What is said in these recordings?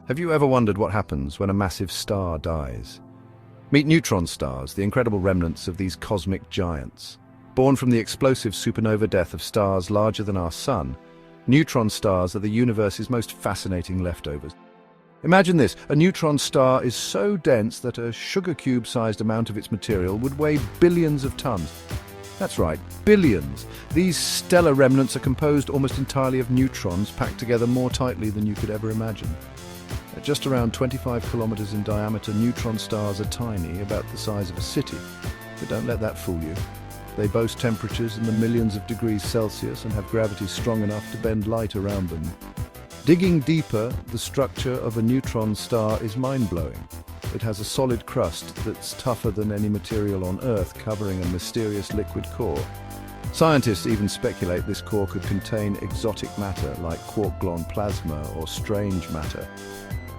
Have you ever wondered what happens when a massive star dies? Meet neutron stars, the incredible remnants of these cosmic giants. Born from the explosive supernova death of stars larger than our Sun, neutron stars are the universe's most fascinating leftovers. Imagine this, a neutron star is so dense that a sugar cube-sized amount of its material would weigh billions of tons. That's right, billions. These stellar remnants are composed almost entirely of neutrons packed together more tightly than you could ever imagine. At just around 25 kilometers in diameter, neutron stars are tiny, about the size of a city. But don't let that fool you. They boast temperatures in the millions of degrees Celsius and have gravity strong enough to bend light around them. Digging deeper, the structure of a neutron star is mind-blowing. It has a solid crust that's tougher than any material on Earth, covering a mysterious liquid core. Scientists even speculate this core could contain exotic matter like quark-gluon plasma or strange matter.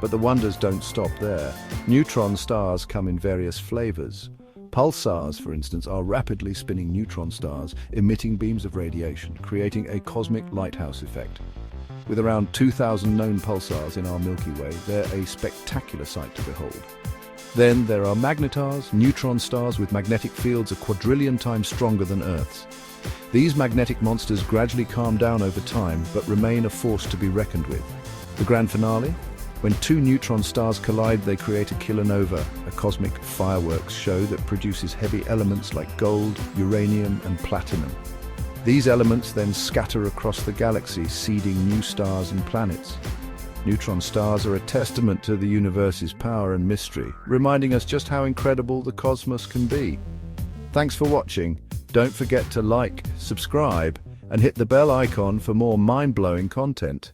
But the wonders don't stop there. Neutron stars come in various flavors. Pulsars, for instance, are rapidly spinning neutron stars, emitting beams of radiation, creating a cosmic lighthouse effect. With around 2,000 known pulsars in our Milky Way, they're a spectacular sight to behold. Then there are magnetars, neutron stars with magnetic fields a quadrillion times stronger than Earth's. These magnetic monsters gradually calm down over time, but remain a force to be reckoned with. The grand finale? When two neutron stars collide, they create a kilonova, a cosmic fireworks show that produces heavy elements like gold, uranium, and platinum. These elements then scatter across the galaxy, seeding new stars and planets. Neutron stars are a testament to the universe's power and mystery, reminding us just how incredible the cosmos can be. Thanks for watching. Don't forget to like, subscribe, and hit the bell icon for more mind-blowing content.